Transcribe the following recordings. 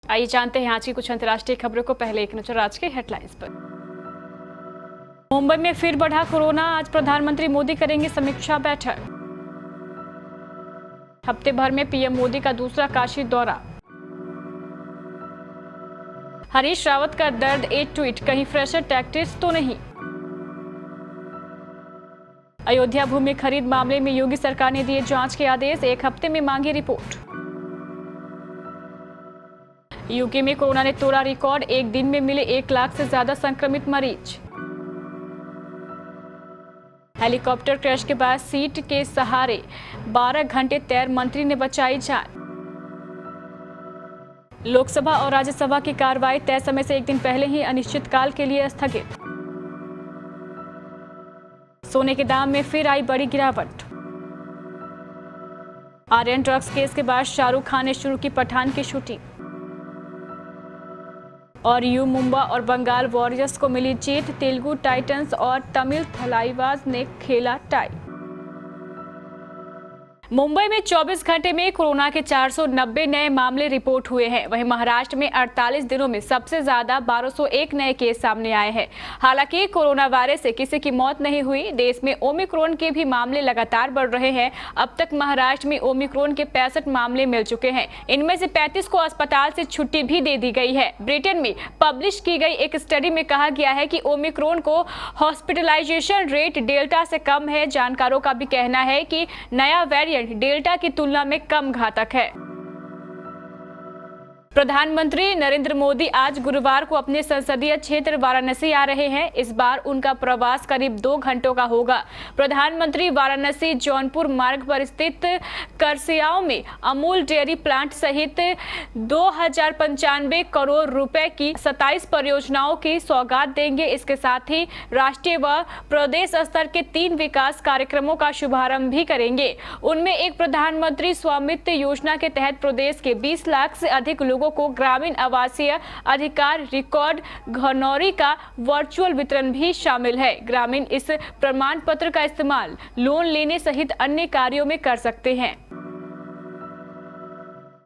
आइए जानते हैं आज की कुछ अंतर्राष्ट्रीय खबरों को। पहले एक नजर आज के हेडलाइंस पर। मुंबई में फिर बढ़ा कोरोना, आज प्रधानमंत्री मोदी करेंगे समीक्षा बैठक। हफ्ते भर में पीएम मोदी का दूसरा काशी दौरा। हरीश रावत का दर्द एक ट्वीट, कहीं फ्रेशर टैक्टिक्स तो नहीं। अयोध्या भूमि खरीद मामले में योगी सरकार ने दिए जांच के आदेश, एक हफ्ते में मांगी रिपोर्ट। यूके में कोरोना ने तोड़ा रिकॉर्ड, एक दिन में मिले 1 लाख से ज्यादा संक्रमित मरीज। हेलीकॉप्टर क्रैश के बाद सीट के सहारे 12 घंटे तैर मंत्री ने बचाई जान। लोकसभा और राज्यसभा की कार्रवाई तय समय से एक दिन पहले ही अनिश्चितकाल के लिए स्थगित। सोने के दाम में फिर आई बड़ी गिरावट। आर्यन ड्रग्स केस के बाद शाहरुख खान ने शुरू की पठान की शूटिंग। और मुंबई और बंगाल वॉरियर्स को मिली जीत, तेलुगु टाइटंस और तमिल थलाइवास ने खेला टाई। मुंबई में 24 घंटे में कोरोना के 490 नए मामले रिपोर्ट हुए हैं। वहीं महाराष्ट्र में 48 दिनों में सबसे ज्यादा 1201 नए केस सामने आए हैं। हालांकि कोरोना वायरस से किसी की मौत नहीं हुई। देश में ओमिक्रॉन के भी मामले लगातार बढ़ रहे हैं। अब तक महाराष्ट्र में ओमिक्रॉन के 65 मामले मिल चुके हैं। इनमें से 35 को अस्पताल से छुट्टी भी दे दी गई है। ब्रिटेन में पब्लिश की गई एक स्टडी में कहा गया है कि ओमिक्रॉन को हॉस्पिटलाइजेशन रेट डेल्टा से कम है। जानकारों का भी कहना है कि नया वेरिएंट डेल्टा की तुलना में कम घातक है। प्रधानमंत्री नरेंद्र मोदी आज गुरुवार को अपने संसदीय क्षेत्र वाराणसी आ रहे हैं। इस बार उनका प्रवास करीब 2 घंटों का होगा। प्रधानमंत्री वाराणसी जौनपुर मार्ग पर स्थित करसियाओं में अमूल डेयरी प्लांट सहित 2095 करोड़ रुपए की 27 परियोजनाओं की सौगात देंगे। इसके साथ ही राष्ट्रीय व प्रदेश स्तर के 3 विकास कार्यक्रमों का शुभारंभ भी करेंगे। उनमें एक प्रधानमंत्री स्वामित्व योजना के तहत प्रदेश के 20 लाख से अधिक लोगों को ग्रामीण आवासीय अधिकार रिकॉर्ड घनौरी का वर्चुअल वितरण भी शामिल है। ग्रामीण इस प्रमाण पत्र का इस्तेमाल लोन लेने सहित अन्य कार्यों में कर सकते हैं।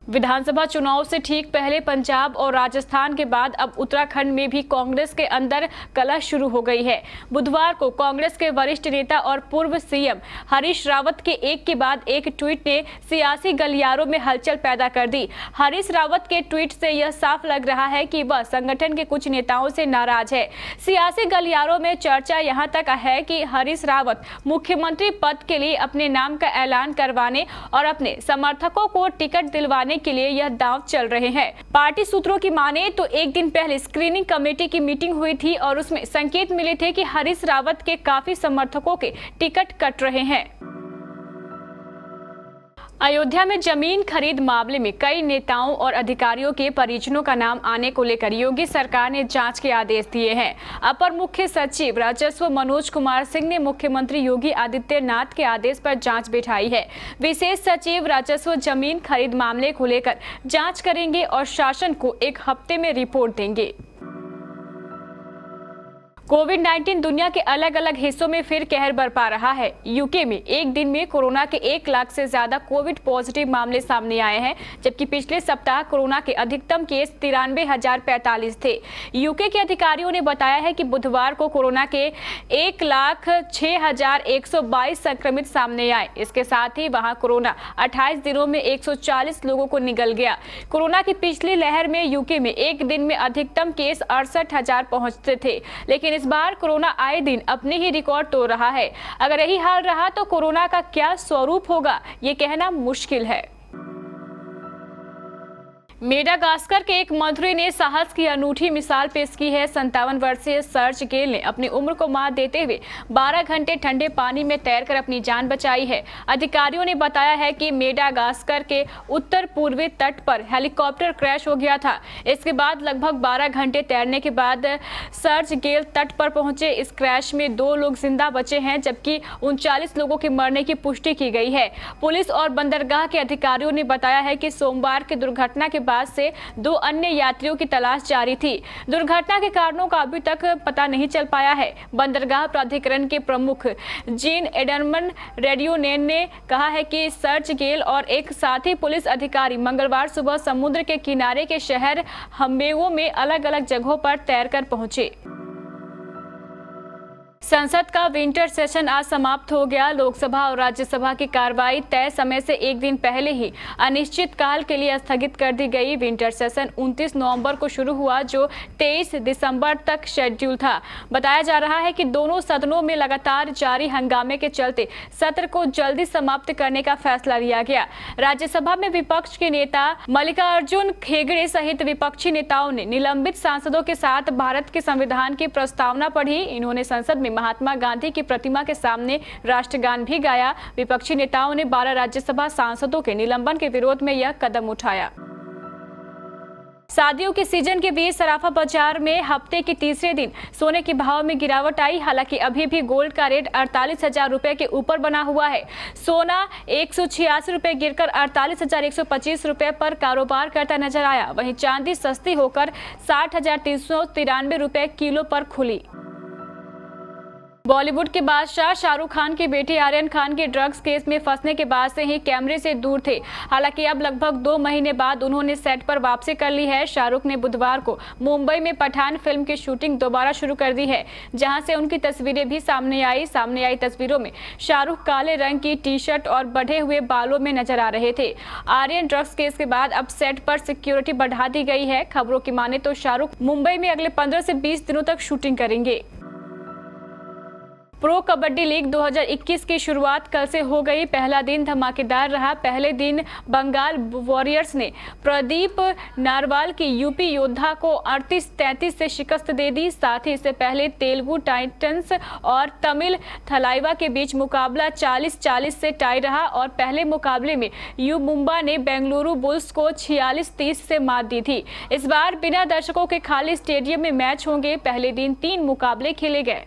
विधानसभा चुनाव से ठीक पहले पंजाब और राजस्थान के बाद अब उत्तराखंड में भी कांग्रेस के अंदर कलह शुरू हो गई है। बुधवार को कांग्रेस के वरिष्ठ नेता और पूर्व सीएम हरीश रावत के एक के बाद एक ट्वीट ने सियासी गलियारों में हलचल पैदा कर दी। हरीश रावत के ट्वीट से यह साफ लग रहा है कि वह संगठन के कुछ नेताओं से नाराज है। सियासी गलियारों में चर्चा यहां तक है कि हरीश रावत मुख्यमंत्री पद के लिए अपने नाम का ऐलान करवाने और अपने समर्थकों को टिकट दिलवाने के लिए यह दांव चल रहे हैं। पार्टी सूत्रों की माने तो एक दिन पहले स्क्रीनिंग कमेटी की मीटिंग हुई थी और उसमें संकेत मिले थे कि हरीश रावत के काफी समर्थकों के टिकट कट रहे हैं। अयोध्या में जमीन खरीद मामले में कई नेताओं और अधिकारियों के परिजनों का नाम आने को लेकर योगी सरकार ने जांच के आदेश दिए हैं। अपर मुख्य सचिव राजस्व मनोज कुमार सिंह ने मुख्यमंत्री योगी आदित्यनाथ के आदेश पर जांच बिठाई है। विशेष सचिव राजस्व जमीन खरीद मामले को लेकर जांच करेंगे और शासन को 1 हफ्ते में रिपोर्ट देंगे। कोविड-19 दुनिया के अलग अलग हिस्सों में फिर कहर बरपा रहा है। यूके में एक दिन में कोरोना के 1 लाख से ज्यादा कोविड पॉजिटिव मामले सामने आए हैं, जबकि पिछले सप्ताह कोरोना के अधिकतम केस 93,045 थे। यूके के अधिकारियों ने बताया है कि बुधवार को कोरोना के 1,06,122 संक्रमित सामने आए। इसके साथ ही वहां कोरोना 28 दिनों में 140 लोगों को निगल गया। कोरोना की पिछली लहर में यूके में एक दिन में अधिकतम केस 68,000 पहुंचते थे, लेकिन इस बार कोरोना आए दिन अपने ही रिकॉर्ड तोड़ रहा है। अगर यही हाल रहा तो कोरोना का क्या स्वरूप होगा, ये कहना मुश्किल है। मेडागास्कर के एक मंत्री ने साहस की अनूठी मिसाल पेश की है। 57 वर्षीय सर्ज गेल ने अपनी उम्र को मात देते हुए 12 घंटे ठंडे पानी में तैरकर अपनी जान बचाई है। अधिकारियों ने बताया है कि मेडागास्कर के उत्तर पूर्वी तट पर हेलीकॉप्टर क्रैश हो गया था। इसके बाद लगभग 12 घंटे तैरने के बाद सर्ज गेल तट पर पहुंचे। इस क्रैश में 2 लोग जिंदा बचे हैं, जबकि 39 लोगों के मरने की पुष्टि की गई है। पुलिस और बंदरगाह के अधिकारियों ने बताया है कि सोमवार की दुर्घटना के बाद बाद से 2 अन्य यात्रियों की तलाश जारी थी। दुर्घटना के कारणों का अभी तक पता नहीं चल पाया है। बंदरगाह प्राधिकरण के प्रमुख जीन एडमंड रेडियोनेन ने कहा है कि सर्च गेल और एक साथी पुलिस अधिकारी मंगलवार सुबह समुद्र के किनारे के शहर हम्बेगो में अलग-अलग जगहों पर तैरकर पहुंचे। संसद का विंटर सेशन आज समाप्त हो गया। लोकसभा और राज्यसभा की कार्रवाई तय समय से एक दिन पहले ही अनिश्चितकाल के लिए स्थगित कर दी गई। विंटर सेशन 29 नवंबर को शुरू हुआ, जो 23 दिसंबर तक शेड्यूल था। बताया जा रहा है कि दोनों सदनों में लगातार जारी हंगामे के चलते सत्र को जल्दी समाप्त करने का फैसला लिया गया। राज्यसभा में विपक्ष के नेता मल्लिकार्जुन खड़गे सहित विपक्षी नेताओं ने निलंबित सांसदों के साथ भारत के संविधान की प्रस्तावना पढ़ी। इन्होंने संसद में महात्मा गांधी की प्रतिमा के सामने राष्ट्रगान भी गाया। विपक्षी नेताओं ने 12 राज्यसभा सांसदों के निलंबन के विरोध में यह कदम उठाया। शादियों के सीजन के बीच सराफा बाजार में हफ्ते के तीसरे दिन सोने के भाव में गिरावट आई। हालांकि अभी भी गोल्ड का रेट 48,000 रुपए के ऊपर बना हुआ है। सोना 186 रुपए गिरकर 48,125 रुपए पर कारोबार करता नजर आया। वहीं चांदी सस्ती होकर 60,393 रुपए किलो पर खुली। बॉलीवुड के बादशाह शाहरुख खान के बेटे आर्यन खान के ड्रग्स केस में फंसने के बाद से ही कैमरे से दूर थे। हालांकि अब लगभग 2 महीने बाद उन्होंने सेट पर वापसी कर ली है। शाहरुख ने बुधवार को मुंबई में पठान फिल्म की शूटिंग दोबारा शुरू कर दी है, जहां से उनकी तस्वीरें भी सामने आई तस्वीरों में शाहरुख काले रंग की टी-शर्ट और बढ़े हुए बालों में नजर आ रहे थे। आर्यन ड्रग्स केस के बाद अब सेट पर सिक्योरिटी बढ़ा दी गई है। खबरों की माने तो शाहरुख मुंबई में अगले 15 से 20 दिनों तक शूटिंग करेंगे। प्रो कबड्डी लीग 2021 की शुरुआत कल से हो गई। पहला दिन धमाकेदार रहा। पहले दिन बंगाल वॉरियर्स ने प्रदीप नारवाल की यूपी योद्धा को 38-33 से शिकस्त दे दी। साथ ही इससे पहले तेलुगु टाइटंस और तमिल थलाइवा के बीच मुकाबला 40-40 से टाई रहा और पहले मुकाबले में यू मुंबा ने बेंगलुरु बुल्स को 46-30 से मात दी थी। इस बार बिना दर्शकों के खाली स्टेडियम में मैच होंगे। पहले दिन 3 मुकाबले खेले गए।